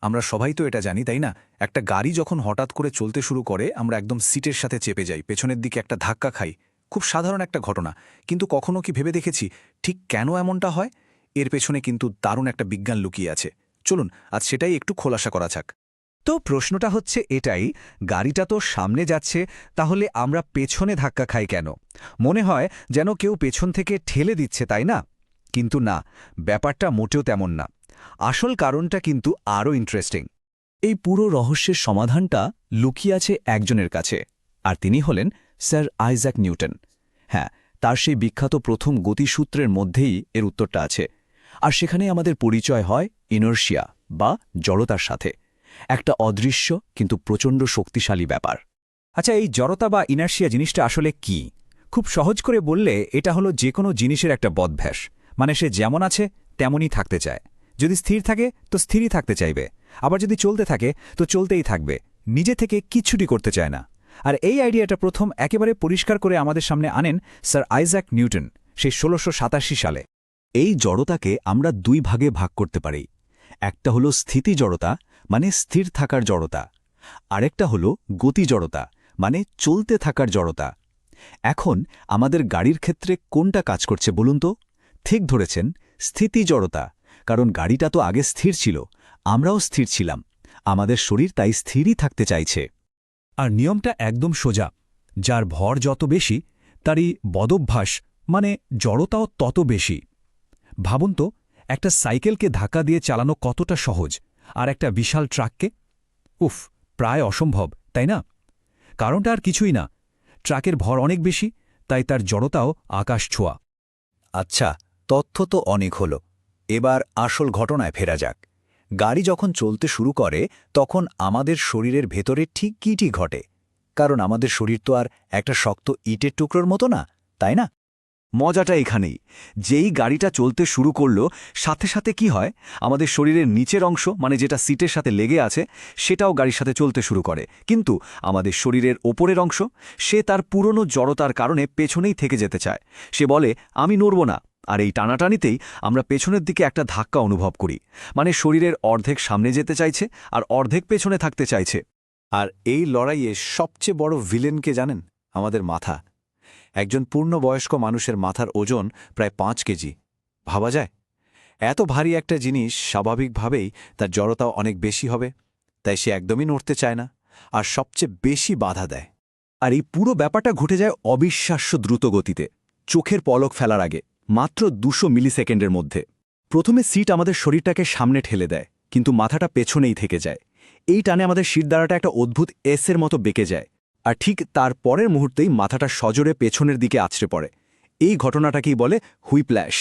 আমরা সবাই তো এটা জানি, তাই না? একটা গাড়ি যখন হঠাৎ করে চলতে শুরু করে আমরা একদম সিটের সাথে চেপে যাই, পেছনের দিকে একটা ধাক্কা খাই। খুব সাধারণ একটা ঘটনা, কিন্তু কখনো কি ভেবে দেখেছি ঠিক কেন এমনটা হয়? এর পেছনে কিন্তু দারুণ একটা বিজ্ঞান লুকিয়ে আছে। চলুন আজ সেটাই একটু খোলাসা করা যাক। তো প্রশ্নটা হচ্ছে এটাই, গাড়িটা তো সামনে যাচ্ছে, তাহলে আমরা পেছনে ধাক্কা খাই কেন? মনে হয় যেন কেউ পেছন থেকে ঠেলে দিচ্ছে, তাই না? কিন্তু না, ব্যাপারটা মোটেও তেমন না। আসল কারণটা কিন্তু আরও ইন্টারেস্টিং। এই পুরো রহস্যের সমাধানটা লুকিয়ে আছে একজনের কাছে, আর তিনি হলেন স্যার আইজ্যাক নিউটন। হ্যাঁ, তার সেই বিখ্যাত প্রথম গতিসূত্রের মধ্যেই এর উত্তরটা আছে। আর সেখানে আমাদের পরিচয় হয় ইনার্শিয়া বা জড়তার সাথে, একটা অদৃশ্য কিন্তু প্রচণ্ড শক্তিশালী ব্যাপার। আচ্ছা, এই জড়তা বা ইনার্শিয়া জিনিসটা আসলে কি? খুব সহজ করে বললে এটা হলো যে কোনো জিনিসের একটা বদভ্যাস। মানে সে যেমন আছে তেমনই থাকতে চায়। যদি স্থির থাকে তো স্থিরই থাকতে চাইবে, আবার যদি চলতে থাকে তো চলতেই থাকবে, নিজে থেকে কিচ্ছুটি করতে চায় না। আর এই আইডিয়াটা প্রথম একেবারে পরিষ্কার করে আমাদের সামনে আনেন স্যার আইজ্যাক নিউটন সেই ১৬৮৭ সালে। এই জড়তাকে আমরা দুই ভাগে ভাগ করতে পারি। একটা হলো স্থিতি জড়তা, মানে স্থির থাকার জড়তা। আরেকটা হলো গতি জড়তা, মানে চলতে থাকার জড়তা। এখন আমাদের গাড়ির ক্ষেত্রে কোনটা কাজ করছে বলুন তো? ঠিক ধরেছেন, স্থিতি জড়তা। কারণ গাড়িটা তো আগে স্থির ছিল, আমরাও স্থির ছিলাম, আমাদের শরীর তাই স্থিরই থাকতে চাইছে। আর নিয়মটা একদম সোজা, যার ভর যত বেশি তারই বদভ্যাস মানে জড়তাও তত বেশি। ভাবুন তো, একটা সাইকেলকে ধাক্কা দিয়ে চালানো কতটা সহজ, আর একটা বিশাল ট্রাককে? উফ, প্রায় অসম্ভব, তাই না? কারণটা আর কিছুই না, ট্রাকের ভর অনেক বেশি, তাই তার জড়তাও আকাশ ছোঁয়া। আচ্ছা, তথ্য তো অনেক হলো, এবার আসল ঘটনায় ফেরা যাক। গাড়ি যখন চলতে শুরু করে তখন আমাদের শরীরের ভেতরে ঠিক কী ঘটে? কারণ আমাদের শরীর তো আর একটা শক্ত ইটের টুকরোর মতো না, তাই না? মজাটা এখানেই, যেই গাড়িটা চলতে শুরু করলো সাথে সাথে কি হয়, আমাদের শরীরের নিচের অংশ মানে যেটা সিটের সাথে লেগে আছে সেটাও গাড়ির সাথে চলতে শুরু করে, কিন্তু আমাদের শরীরের ওপরের অংশ সে তার পুরনো জড়তার কারণে পেছনেই থেকে যেতে চায়। সে বলে আমি নড়ব না। আর এই টানাটানিতেই আমরা পেছনের দিকে একটা ধাক্কা অনুভব করি, মানে শরীরের অর্ধেক সামনে যেতে চাইছে আর অর্ধেক পেছনে থাকতে চাইছে। আর এই লড়াইয়ে সবচেয়ে বড় ভিলেনকে জানেন? আমাদের মাথা। একজন পূর্ণবয়স্ক মানুষের মাথার ওজন প্রায় ৫ কেজি। ভাবা যায়? এত ভারী একটা জিনিস, স্বাভাবিকভাবেই তার জড়তাও অনেক বেশি হবে, তাই সে একদমই নড়তে চায় না আর সবচেয়ে বেশি বাধা দেয়। আর এই পুরো ব্যাপারটা ঘটে যায় অবিশ্বাস্য দ্রুত গতিতে, চোখের পলক ফেলার আগে, মাত্র ২০০ মিলিসেকেন্ডের মধ্যে। প্রথমে সিট আমাদের শরীরটাকে সামনে ঠেলে দেয়, কিন্তু মাথাটা পেছনেই থেকে যায়। এই টানে আমাদের শিরদাঁড়াটা একটা অদ্ভুত এসের মতো বেঁকে যায়, আর ঠিক তার পরের মুহূর্তেই মাথাটা সজোরে পেছনের দিকে আছড়ে পড়ে। এই ঘটনাটাকেই বলে হুইপ্ল্যাশ।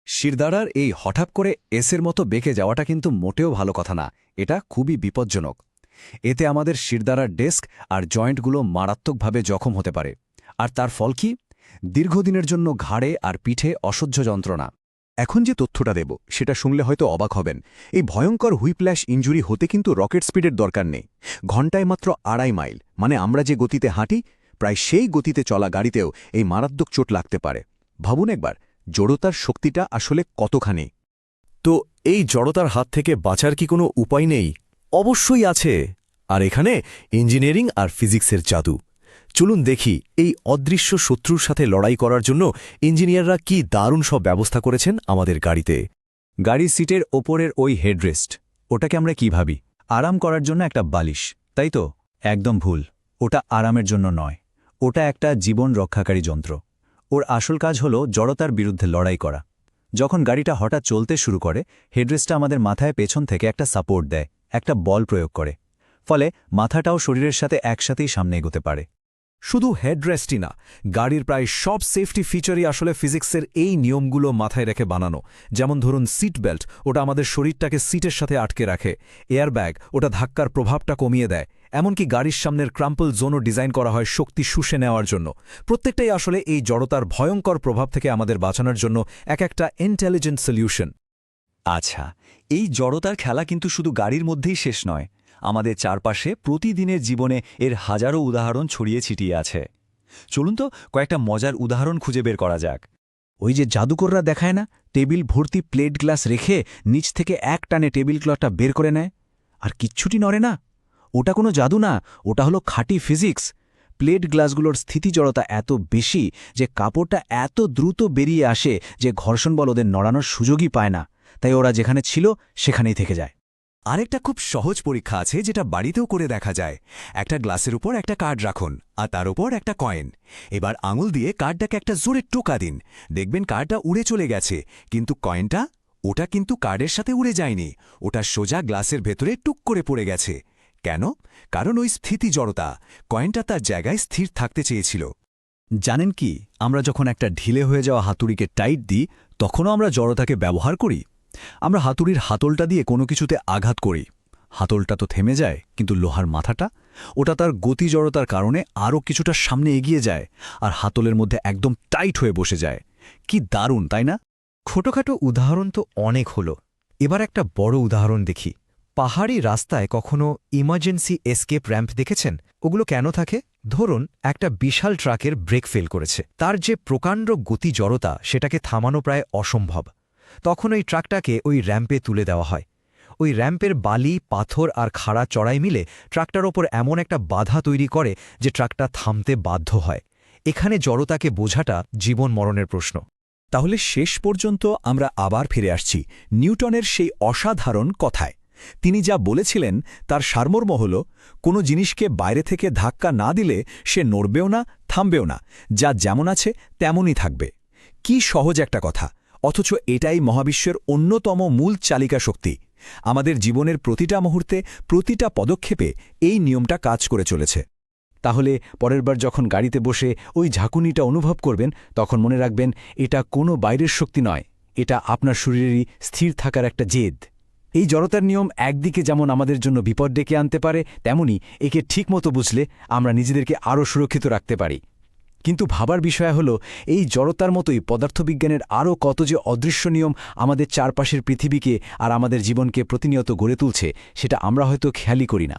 শিরদাঁড়ার এই হঠাৎ করে এসের মতো বেঁকে যাওয়াটা কিন্তু মোটেও ভালো কথা না, এটা খুবই বিপজ্জনক। এতে আমাদের শিরদাঁড়ার ডেস্ক আর জয়েন্টগুলো মারাত্মকভাবে জখম হতে পারে। আর তার ফল কি? দীর্ঘদিনের জন্য ঘাড়ে আর পিঠে অসহ্য যন্ত্রণা। এখন যে তথ্যটা দেব সেটা শুনলে হয়তো অবাক হবেন। এই ভয়ঙ্কর হুইপ্ল্যাশ ইনজুরি হতে কিন্তু রকেট স্পিডের দরকার নেই। ঘণ্টায় মাত্র ২.৫ মাইল, মানে আমরা যে গতিতে হাঁটি প্রায় সেই গতিতে চলা গাড়িতেও এই মারাত্মক চোট লাগতে পারে। ভাবুন একবার, জড়তার শক্তিটা আসলে কতখানি। তো এই জড়তার হাত থেকে বাঁচার কি কোনো উপায় নেই? অবশ্যই আছে। আর এখানে ইঞ্জিনিয়ারিং আর ফিজিক্সের জাদু। চলুন দেখি এই অদৃশ্য শত্রুর সাথে লড়াই করার জন্য ইঞ্জিনিয়াররা কি দারুণ সব ব্যবস্থা করেছেন আমাদের গাড়িতে। গাড়ির সিটের ওপরের ওই হেডরেস্ট, ওটাকে আমরা কি ভাবি? আরাম করার জন্য একটা বালিশ, তাই তো? একদম ভুল। ওটা আরামের জন্য নয়, ওটা একটা জীবন রক্ষাকারী যন্ত্র। ওর আসল কাজ হলো জড়তার বিরুদ্ধে লড়াই করা। যখন গাড়িটা হঠাৎ চলতে শুরু করে, হেডরেস্টটা আমাদের মাথায় পেছন থেকে একটা সাপোর্ট দেয়, একটা বল প্রয়োগ করে। ফলে মাথাটাও শরীরের সাথে একসাথেই সামনে এগোতে পারে। শুধু হেডরেস্টই না, গাড়ির প্রায় সব সেফটি ফিচারই আসলে ফিজিক্সের এই নিয়মগুলো মাথায় রেখে বানানো। যেমন ধরুন সিট বেল্ট, ওটা আমাদের শরীরটাকে সিটের সাথে আটকে রাখে। এয়ারব্যাগ, ওটা ধাক্কার প্রভাবটা কমিয়ে দেয়। এমনকি গাড়ির সামনের ক্রাম্পল জোনও ডিজাইন করা হয় শক্তি শুষে নেওয়ার জন্য। প্রত্যেকটাই আসলে এই জড়তার ভয়ঙ্কর প্রভাব থেকে আমাদের বাঁচানোর জন্য এক একটা ইন্টেলিজেন্ট সলিউশন। আচ্ছা, এই জড়তার খেলা কিন্তু শুধু গাড়ির মধ্যেই শেষ নয়। আমাদের চারপাশে প্রতিদিনের জীবনে এর হাজারো উদাহরণ ছড়িয়ে ছিটিয়ে আছে। চলুন তো কয়েকটা মজার উদাহরণ খুঁজে বের করা যাক। ওই যে জাদুকররা দেখায় না, টেবিল ভর্তি প্লেট গ্লাস রেখে নিচ থেকে এক টানে টেবিল ক্লথটা বের করে নেয়। আর কিচ্ছুটি নড়ে না। ওটা কোনো জাদু না, ওটা হলো খাঁটি ফিজিক্স। প্লেট গ্লাসগুলোর স্থিতিজড়তা এত বেশি যে কাপড়টা এত দ্রুত বেরিয়ে আসে যে ঘর্ষণ বল ওদের নড়ানোর সুযোগই পায় না, তাই ওরা যেখানে ছিল সেখানেই থেকে যায়। আরেকটা খুব সহজ পরীক্ষা আছে যেটা বাড়িতেও করে দেখা যায়। একটা গ্লাসের উপর একটা কার্ড রাখুন আর তার উপর একটা কয়েন। এবার আঙুল দিয়ে কার্ডটাকে একটা জোরে টোকা দিন, দেখবেন কার্ডটা উড়ে চলে গেছে, কিন্তু কয়েনটা, ওটা কিন্তু কার্ডের সাথে উড়ে যায়নি, ওটা সোজা গ্লাসের ভেতরে টুক করে পড়ে গেছে। কেন? কারণ ওই স্থিতি জড়তা, কয়েনটা তার জায়গায় স্থির থাকতে চেয়েছিল। জানেন কি, আমরা যখন একটা ঢিলে হয়ে যাওয়া হাতুড়িকে টাইট দিই তখনও আমরা জড়তাকে ব্যবহার করি। আমরা হাতুড়ির হাতলটা দিয়ে কোনো কিছুতে আঘাত করি, হাতলটা তো থেমে যায়, কিন্তু লোহার মাথাটা, ওটা তার গতি জড়তার কারণে আরও কিছুটা সামনে এগিয়ে যায় আর হাতলের মধ্যে একদম টাইট হয়ে বসে যায়। কি দারুণ, তাই না? ছোটখাটো উদাহরণ তো অনেক হলো, এবার একটা বড় উদাহরণ দেখি। পাহাড়ি রাস্তায় কখনো ইমার্জেন্সি এসকেপ র্যাম্প দেখেছেন? ওগুলো কেন থাকে? ধরুন একটা বিশাল ট্রাকের ব্রেক ফেল করেছে, তার যে প্রকাণ্ড গতি জড়তা সেটাকে থামানো প্রায় অসম্ভব। তখন ওই ট্রাকটাকে ওই র্যাম্পে তুলে দেওয়া হয়। ওই র্যাম্পের বালি, পাথর আর খাড়া চড়াই মিলে ট্রাকটার ওপর এমন একটা বাধা তৈরি করে যে ট্রাকটা থামতে বাধ্য হয়। এখানে জড়তাকে বোঝাটা জীবন মরণের প্রশ্ন। তাহলে শেষ পর্যন্ত আমরা আবার ফিরে আসছি নিউটনের সেই অসাধারণ কথায়। তিনি যা বলেছিলেন তার সারমর্ম হল, কোনো জিনিসকে বাইরে থেকে ধাক্কা না দিলে সে নড়বেও না, থামবেও না, যা যেমন আছে তেমনই থাকবে। কি সহজ একটা কথা, অথচ এটাই মহাবিশ্বের অন্যতম মূল চালিকা শক্তি। আমাদের জীবনের প্রতিটা মুহূর্তে, প্রতিটা পদক্ষেপে এই নিয়মটা কাজ করে চলেছে। তাহলে পরের বার যখন গাড়িতে বসে ওই ঝাঁকুনিটা অনুভব করবেন, তখন মনে রাখবেন এটা কোনো বাইরের শক্তি নয়, এটা আপনার শরীরেরই স্থির থাকার একটা জেদ। এই জড়তার নিয়ম একদিকে যেমন আমাদের জন্য বিপদ ডেকে আনতে পারে, তেমনি একে ঠিকমতো বুঝলে আমরা নিজেদেরকে আরও সুরক্ষিত রাখতে পারি। কিন্তু ভাবার বিষয় হল, এই জড়তার মতোই পদার্থবিজ্ঞানের আরও কত যে অদৃশ্য নিয়ম আমাদের চারপাশের পৃথিবীকে আর আমাদের জীবনকে প্রতিনিয়ত গড়ে তুলছে, সেটা আমরা হয়তো খেয়ালই করি না।